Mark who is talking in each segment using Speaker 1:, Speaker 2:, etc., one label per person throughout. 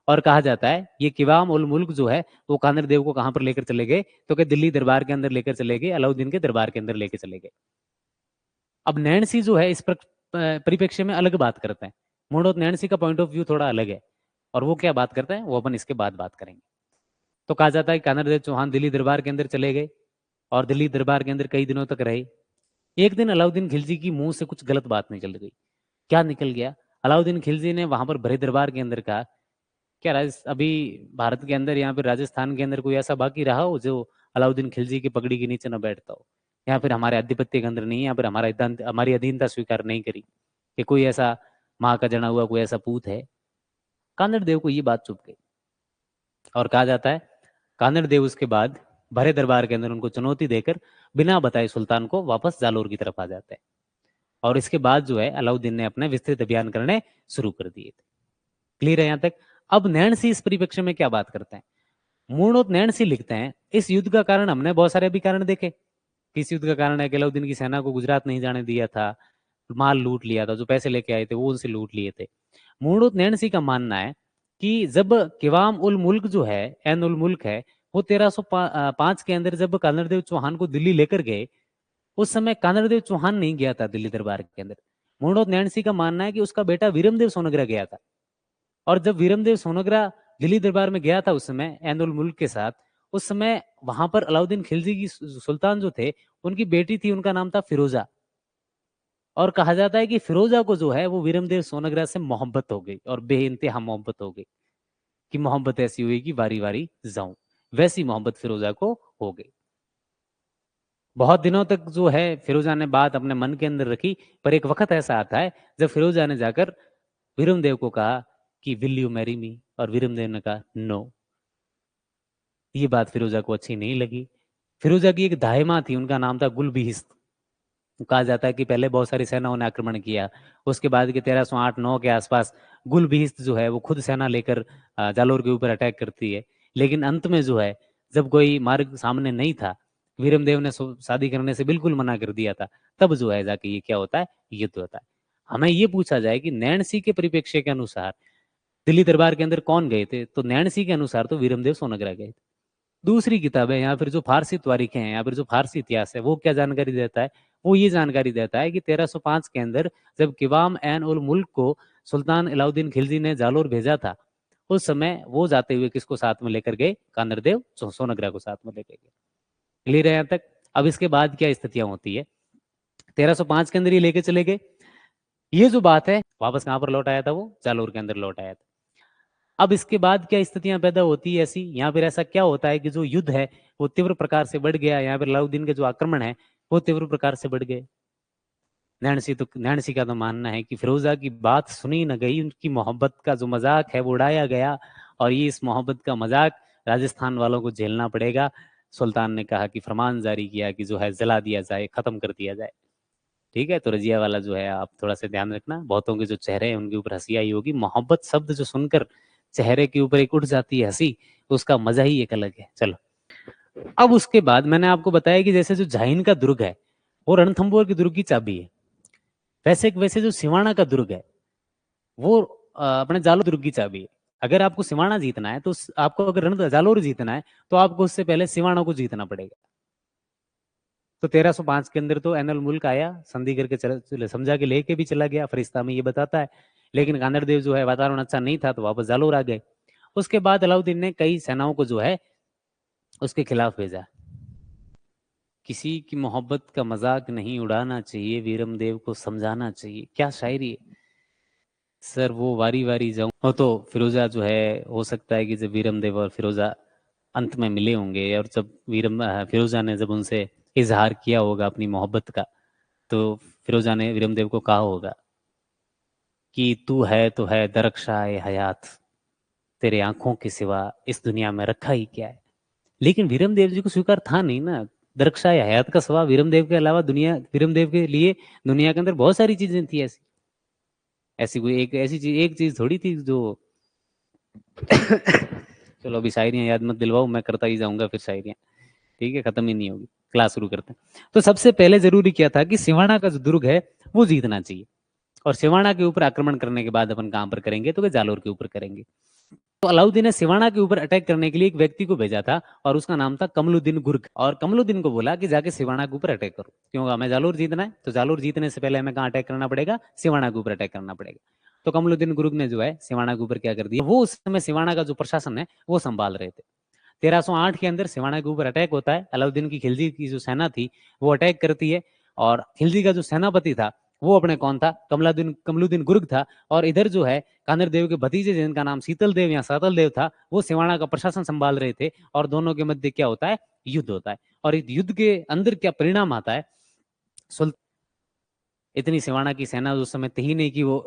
Speaker 1: और कहा जाता है ये किवाम उल मुल्क जो है वो कानर देव को कहाँ पर लेकर चले गए, तो कि दिल्ली दरबार के अंदर लेकर चले गए, अलाउद्दीन के दरबार के अंदर लेकर चले गए। अब नैणसी जो है इस परिप्रेक्ष्य में अलग बात करते हैं। मूणोत नैणसी का पॉइंट ऑफ व्यू थोड़ा अलग है, और वो क्या बात करते हैं वो अपन इसके बाद बात करेंगे। तो कहा जाता है कानर देव चौहान दिल्ली दरबार के अंदर चले गए और दिल्ली दरबार के अंदर कई दिनों तक रहे। एक दिन अलाउद्दीन खिलजी की मुंह से कुछ गलत बात निकल गई। क्या निकल गया? अलाउद्दीन खिलजी ने वहां पर भरे दरबार के अंदर कहा, क्या अभी भारत के अंदर यहाँ पे राजस्थान के अंदर कोई ऐसा बाकी रहा हो जो अलाउद्दीन खिलजी की पगड़ी के नीचे न बैठता हो, या फिर हमारे आधिपत्य के अंदर नहीं, या फिर हमारी अधीनता स्वीकार नहीं करी, कि कोई ऐसा माँ का जना हुआ कोई ऐसा पूत है? कानड़ देव को ये बात चुप गई, और कहा जाता है कानड़ देव उसके बाद भरे दरबार के अंदर उनको चुनौती देकर बिना बताए सुल्तान को वापस जालोर की तरफ आ जाते हैं। और इसके बाद जो है अलाउद्दीन ने अपने विस्तृत अभियान करने शुरू कर दिए थे। क्लियर है यहाँ तक? अब नैणसी इस परिप्रेक्ष्य में क्या बात करते हैं? मूणोत नैणसी लिखते हैं, इस युद्ध का कारण हमने बहुत सारे अभी कारण देखे। किस युद्ध का कारण है कि अलाउद्दीन की सेना को गुजरात नहीं जाने दिया था, माल लूट लिया था, जो पैसे लेके आए थे वो उनसे लूट लिए थे। मूणोत नैणसी का मानना है कि जब किवाम उल मुल्क जो है, एन उल मुल्क है, वो 1305 के अंदर जब कानरदेव चौहान को दिल्ली लेकर गए, उस समय कानरदेव चौहान नहीं गया था दिल्ली दरबार के अंदर। मूणोत नैणसी का मानना है कि उसका बेटा वीरमदेव सोनग्रा गया था। और जब वीरमदेव सोनग्रा दिल्ली दरबार में गया था उस समय एन उल मुल्क के साथ, उस समय वहां पर अलाउद्दीन खिलजी की सुल्तान जो थे उनकी बेटी थी, उनका नाम था फिरोजा। और कहा जाता है कि फिरोजा को जो है वो वीरमदेव सोनग्रा से मोहब्बत हो गई, और बेइंतहा मोहब्बत हो गई, कि मोहब्बत ऐसी हुई कि बारी बारी जाऊं, वैसी मोहब्बत फिरोजा को हो गई। बहुत दिनों तक जो है फिरोजा ने बात अपने मन के अंदर रखी, पर एक वक्त ऐसा आता है जब फिरोजा ने जाकर वीरमदेव को कहा कि विल यू मैरी मी, और वीरमदेव ने कहा नो। ये बात फिरोजा को अच्छी नहीं लगी। फिरोजा की एक दाहिमा थी, उनका नाम था गुलबिहिस्त। कहा जाता है कि पहले बहुत सारी सेनाओं ने आक्रमण किया, उसके बाद के 1308-9 के आसपास गुलबिहिस्त जो है वो खुद सेना लेकर जालोर के ऊपर अटैक करती है। लेकिन अंत में जो है जब कोई मार्ग सामने नहीं था, वीरमदेव ने शादी करने से बिल्कुल मना कर दिया था, तब जो है जाके ये क्या होता है, युद्ध होता है। हमें ये पूछा जाए कि नैणसी के परिप्रेक्ष्य के अनुसार दिल्ली दरबार के अंदर कौन गए थे, तो नैणसी के अनुसार तो वीरमदेव सोनग्रा गए थे। दूसरी किताब है या फिर जो फारसी तारीखें हैं या फिर जो फारसी इतिहास है, वो क्या जानकारी देता है? वो ये जानकारी देता है कि 1305 के अंदर जब किवाम एन उल मुल्क को सुल्तान अलाउद्दीन खिलजी ने जालोर भेजा था, उस समय वो जाते हुए किसको साथ में लेकर गए? कानरदेव सोनग्रा को साथ में लेकर गए। क्लियर है यहाँ तक? अब इसके बाद क्या स्थितियां होती है? 1305 के अंदर ये लेके चले गए, ये जो बात है वापस कहाँ पर लौट आया था? वो जालोर के अंदर लौट आया था। अब इसके बाद क्या स्थितियां पैदा होती है ऐसी, यहाँ पर ऐसा क्या होता है कि जो युद्ध है वो तीव्र प्रकार से बढ़ गया, यहाँ पर अलाउद्दीन के जो आक्रमण है वो तीव्र प्रकार से बढ़ गए। नैणसी का तो मानना है कि फिरोजा की बात सुनी न गई, उनकी मोहब्बत का जो मजाक है वो उड़ाया गया, और ये इस मोहब्बत का मजाक राजस्थान वालों को झेलना पड़ेगा। सुल्तान ने कहा कि फरमान जारी किया कि जो है जला दिया जाए, खत्म कर दिया जाए। ठीक है, तो रजिया वाला जो है आप थोड़ा सा ध्यान रखना, बहुतों के जो चेहरे हैं उनके ऊपर हंसी आई होगी। मोहब्बत शब्द जो सुनकर चेहरे के ऊपर एक उठ जाती है हंसी, उसका मजा ही एक अलग है। चलो, अब उसके बाद मैंने आपको बताया कि जैसे जो झाइन का दुर्ग है वो रणथंभौर की दुर्ग की चाबी है, वैसे जो सिवाना का दुर्ग है वो अपने जालोर दुर्ग की चाबी है। अगर आपको सिवाना जीतना है तो आपको, अगर रण जालोर जीतना है तो आपको उससे पहले सिवाना को जीतना पड़ेगा। तो 1305 के अंदर तो एनल मुल्क आया, संधि करके समझा के लेके भी चला गया, फरिश्ता में ये बताता है। लेकिन कानड़ देव जो है वातावरण अच्छा नहीं था तो वापस जालोर आ गए। उसके बाद अलाउद्दीन ने कई सेनाओं को जो है उसके खिलाफ भेजा। किसी की मोहब्बत का मजाक नहीं उड़ाना चाहिए, वीरमदेव को समझाना चाहिए। क्या शायरी है सर, वो वारी वारी जाऊं हो। तो फिरोजा जो है, हो सकता है कि जब वीरमदेव और फिरोजा अंत में मिले होंगे, और जब फिरोजा ने जब उनसे इजहार किया होगा अपनी मोहब्बत का, तो फिरोजा ने वीरमदेव को कहा होगा कि तू है तो है दरख्शाए हयात, तेरे आंखों के सिवा इस दुनिया में रखा ही क्या है। लेकिन वीरमदेव जी को स्वीकार था नहीं ना दरख्शाए हयात का सिवा। वीरमदेव के अलावा वीरमदेव के लिए दुनिया के अंदर बहुत सारी चीजें थी ऐसी। ऐसी कोई एक ऐसी चीज, एक चीज थोड़ी थी जो चलो अभी शायरियां याद मत दिलवाओ, मैं करता ही जाऊंगा फिर शायरियां। ठीक है, खत्म ही नहीं होगी, क्लास शुरू करते हैं। तो सबसे पहले जरूरी क्या था कि सिवाना का जो दुर्ग है वो जीतना चाहिए, और सिवाना के ऊपर आक्रमण करने के बाद अपन कहां पर करेंगे? तो जालोर के ऊपर करेंगे। तो अलाउद्दीन ने सिवाना के ऊपर अटैक करने के लिए एक व्यक्ति को भेजा था और उसका नाम था कमलुद्दीन गुर्ग। और कमलुद्दीन को बोला कि जाके सिवाना के ऊपर अटैक करो, क्योंकि हमें जालोर जीतना है। तो जालोर जीतने से पहले हमें कहाँ अटैक करना पड़ेगा? सिवाना के ऊपर अटैक करना पड़ेगा। तो कमलुद्दीन गुर्ग ने जो है सिवाना के ऊपर क्या कर दिया, वो उस समय सिवाना का जो प्रशासन है वो संभाल रहे थे। 1308 के अंदर सिवाना के ऊपर अटैक होता है। अलाउद्दीन की खिलजी की जो सेना थी वो अटैक करती है, और खिलजी का जो सेनापति था वो अपने कौन था? कमलुद्दीन गुर्ग था। और इधर जो है कानर देव के भतीजे जिनका नाम शीतल देव या सातल देव था, वो सिवाना का प्रशासन संभाल रहे थे। और दोनों के मध्य क्या होता है? युद्ध होता है। और इस युद्ध के अंदर क्या परिणाम आता है? इतनी सिवाना की सेना उस समय थी नहीं कि वो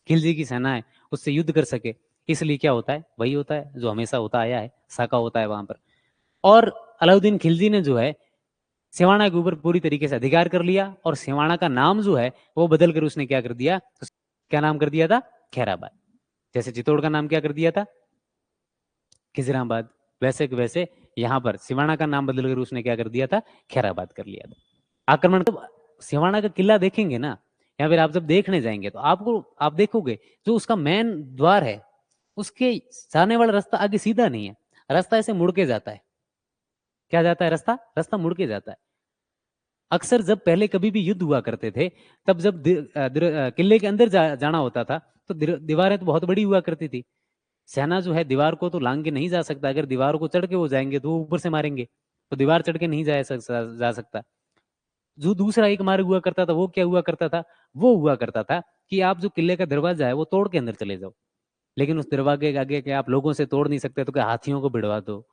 Speaker 1: खिलजी की सेना है उससे युद्ध कर सके। इसलिए क्या होता है? वही होता है जो हमेशा होता आया है, साका होता है वहां पर। और अलाउद्दीन खिलजी ने जो है सिवाना के ऊपर पूरी तरीके से अधिकार कर लिया, और सिवाना का नाम जो है वो बदल कर उसने क्या कर दिया? तो क्या नाम कर दिया था? खैराबाद। जैसे चित्तौड़ का नाम क्या कर दिया था? खिजराबाद। वैसे के वैसे यहाँ पर सिवाना का नाम बदल कर उसने क्या कर दिया था? खैराबाद कर लिया था। आक्रमण तो सिवाना का किला देखेंगे ना, या फिर आप जब देखने जाएंगे तो आप देखोगे जो उसका मेन द्वार है उसके जाने वाला रास्ता आगे सीधा नहीं है, रास्ता ऐसे मुड़ के जाता है। क्या जाता है? रास्ता रास्ता मुड़ के जाता है। अक्सर जब पहले कभी भी युद्ध हुआ करते थे, तब जब किले के अंदर जाना होता था तो दीवारें तो बहुत बड़ी हुआ करती थी। सेना जो है दीवार को तो लांग के नहीं जा सकता। अगर दीवार को चढ़ के वो जाएंगे तो वो ऊपर से मारेंगे, तो दीवार चढ़ के नहीं जा सकता। जो दूसरा एक मार्ग हुआ करता था वो क्या हुआ करता था? वो हुआ करता था कि आप जो किले का दरवाजा है वो तोड़ के अंदर चले जाओ। लेकिन उस दरवाजे के आगे के आप लोगों से तोड़ नहीं सकते, तो क्या हाथियों को भिड़वा दो,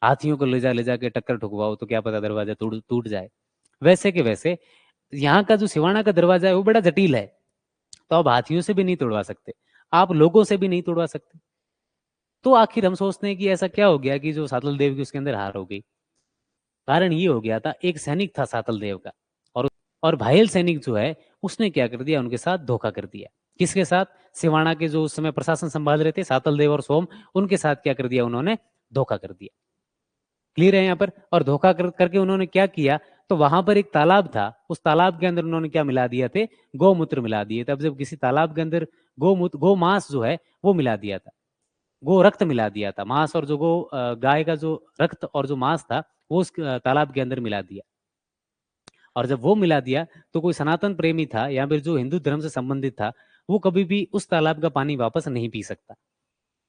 Speaker 1: हाथियों को ले जा के टक्कर ठुकवाओ, तो क्या पता दरवाजा टूट जाए। वैसे के वैसे यहाँ का जो सिवाना का दरवाजा है वो बड़ा जटिल है। तो आप हाथियों से भी नहीं तोड़वा सकते, आप लोगों से भी नहीं तोड़वा सकते। तो आखिर हम सोचते हैं कि ऐसा क्या हो गया कि जो सातल देव की उसके अंदर हार हो गई। कारण ये हो गया था, एक सैनिक था सातल देव का, और भायल सैनिक जो है उसने क्या कर दिया? उनके साथ धोखा कर दिया। किसके साथ? सिवाना के जो उस समय प्रशासन संभाल रहे थे सातल देव और सोम, उनके साथ क्या कर दिया? उन्होंने धोखा कर दिया। क्लियर है यहाँ पर? और धोखा करके उन्होंने क्या किया? तो वहां पर एक तालाब था, उस तालाब के अंदर उन्होंने क्या मिला दिया थे? गौमूत्र मिला दिए थे। अब जब किसी तालाब के अंदर गौमूत्र, गौमांस जो है वो मिला दिया था, गो रक्त मिला दिया था, मांस और जो गाय का जो रक्त और जो मांस था वो उस तालाब के अंदर मिला दिया। और जब वो मिला दिया तो कोई सनातन प्रेमी था या फिर जो हिंदू धर्म से संबंधित था, वो कभी भी उस तालाब का पानी वापस नहीं पी सकता।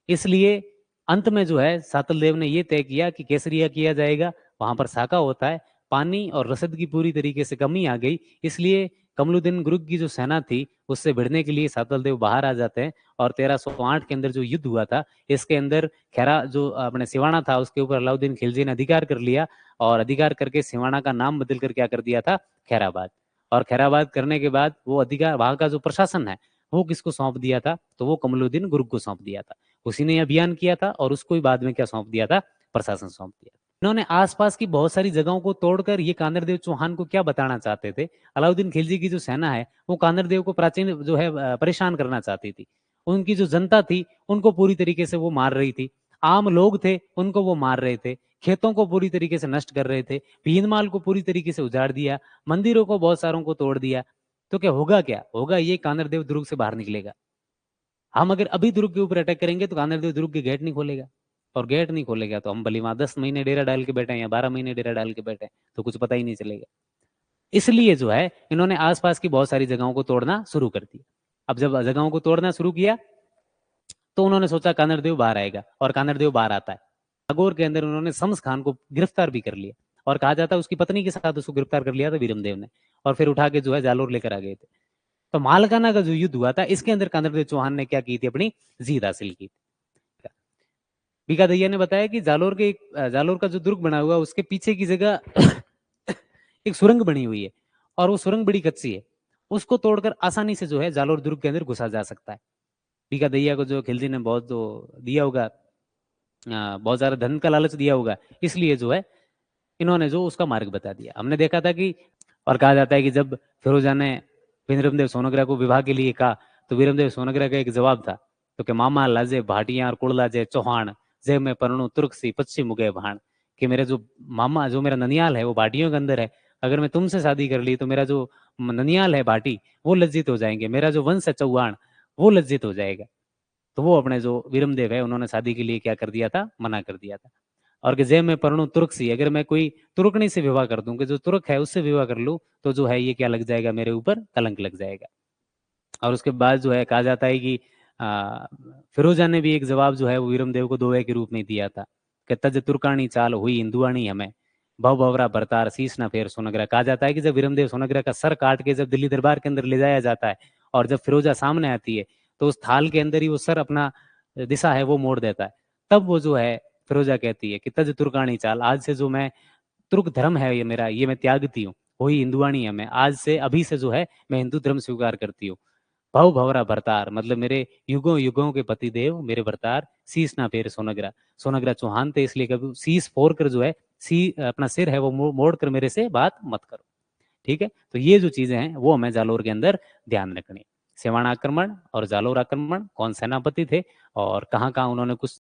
Speaker 1: इसलिए अंत में जो है सातल देव ने ये तय किया कि केसरिया किया जाएगा। वहां पर साका होता है, पानी और रसद की पूरी तरीके से कमी आ गई। इसलिए कमलुद्दीन गुरुग की जो सेना थी उससे भिड़ने के लिए सातल देव बाहर आ जाते हैं। और 1308 के अंदर जो युद्ध हुआ था इसके अंदर खैरा जो अपने सिवाना था उसके ऊपर अलाउद्दीन खिलजी ने अधिकार कर लिया, और अधिकार करके सिवाना का नाम बदल कर क्या कर दिया था? खैराबाद। और खैराबाद करने के बाद वो अधिकार, वहां का जो प्रशासन है वो किसको सौंप दिया था? तो वो कमलुद्दीन गुरुग को सौंप दिया था। उसी ने अभियान किया था और उसको ही बाद में क्या सौंप दिया था? प्रशासन सौंप दिया। इन्होंने आसपास की बहुत सारी जगहों को तोड़कर ये कानरदेव चौहान को क्या बताना चाहते थे? अलाउद्दीन खिलजी की जो सेना है वो कानरदेव को प्राचीन जो है परेशान करना चाहती थी। उनकी जो जनता थी उनको पूरी तरीके से वो मार रही थी। आम लोग थे उनको वो मार रहे थे, खेतों को पूरी तरीके से नष्ट कर रहे थे, भीनमाल को पूरी तरीके से उजाड़ दिया, मंदिरों को बहुत सारों को तोड़ दिया। तो क्या होगा? क्या होगा? ये कानरदेव दुर्ग से बाहर निकलेगा। हम अगर अभी दुर्ग के ऊपर अटैक करेंगे तो कानरदेव दुर्ग के गेट नहीं खोलेगा, और गेट नहीं खोलेगा तो हम भली वहां 10 महीने डेरा डाल के बैठे हैं या 12 महीने डेरा डाल के बैठे हैं तो कुछ पता ही नहीं चलेगा। इसलिए जो है इन्होंने आसपास की बहुत सारी जगहों को तोड़ना शुरू कर दिया। अब जब जगहों को तोड़ना शुरू किया तो उन्होंने सोचा कानरदेव बाहर आएगा, और कानरदेव बाहर आता है। नागौर के अंदर उन्होंने शम्स खान को गिरफ्तार भी कर लिया, और कहा जाता है उसकी पत्नी के साथ उसको गिरफ्तार कर लिया था वीरमदेव ने, और फिर उठा के जो है जालोर लेकर आ गए थे। तो मालकाना का जो युद्ध हुआ था इसके अंदर कानरदेव चौहान ने क्या की थी? अपनी जीत हासिल की थी। बीका दैया ने बताया कि जालोर का जो दुर्ग बना हुआ उसके पीछे की जगह एक सुरंग बनी हुई है, और वो सुरंग बड़ी कच्ची है। उसको तोड़कर आसानी से जो है जालोर दुर्ग के अंदर घुसा जा सकता है। बीका दैया को जो खिलजी ने बहुत जो दिया होगा, बहुत ज्यादा धन का लालच दिया होगा, इसलिए जो है इन्होंने जो उसका मार्ग बता दिया। हमने देखा था कि, और कहा जाता है कि जब फिरोजा ने वीरमदेव सोनग्रा को विवाह के लिए कहा तो वीरमदेव सोनग्रा का एक जवाब था, तो कि मामा लाजे भाटियां और कुड़ला जे चौहान, जे मैं परणु तुर्क सी पश्चिम उगे भाण, कि मेरे जो मामा, जो मेरा ननियाल है वो भाटियों के अंदर है, अगर मैं तुमसे शादी कर ली तो मेरा जो ननियाल है भाटी वो लज्जित हो जाएंगे, मेरा जो वंश है चौहान वो लज्जित हो जाएगा। तो वो अपने जो वीरमदेव है उन्होंने शादी के लिए क्या कर दिया था, मना कर दिया था। और कि जय मैं परणु तुर्क सी, अगर मैं कोई तुर्कनी से विवाह कर दूं, कि जो तुर्क है उससे विवाह कर लूं, तो जो है ये क्या लग जाएगा, मेरे ऊपर कलंक लग जाएगा। और उसके बाद जो है कहा जाता है कि फिरोजा ने भी एक जवाब जो है वो वीरमदेव को दोहे के रूप में दिया था कि तज तुर्कानी चाल हुई हिंदुआनी हमें, भव भवरा भरतार शीश ना फेर सोनगरा। कहा जाता है कि जब वीरमदेव सोनगरा का सर काट के जब दिल्ली दरबार के अंदर ले जाया जाता है, और जब फिरोजा सामने आती है, तो उस थाल के अंदर ही वो सर अपना दिशा है वो मोड़ देता है। तब वो जो है फिरोजा कहती है कि तज तुर्कानी चाल, आज से जो मैं तुर्क धर्म है ये मेरा, ये मैं त्यागती हूँ, वही हिंदुआनी है मैं, आज से अभी से जो है मैं हिंदू धर्म स्वीकार करती हूँ। भव भवरा भरतार, मतलब मेरे युगों युगों के पति देव मेरे भरतार, शीस ना फेर सोनगरा। सोनगरा चौहान थे, इसलिए कभी शीस फोड़ कर जो है अपना सिर है वो मोड़ कर मेरे से बात मत करो। ठीक है, तो ये जो चीजें हैं वो हमें जालोर के अंदर ध्यान रखनी है। सिवान आक्रमण और जालोर आक्रमण, कौन सेनापति थे और कहाँ कहाँ उन्होंने कुछ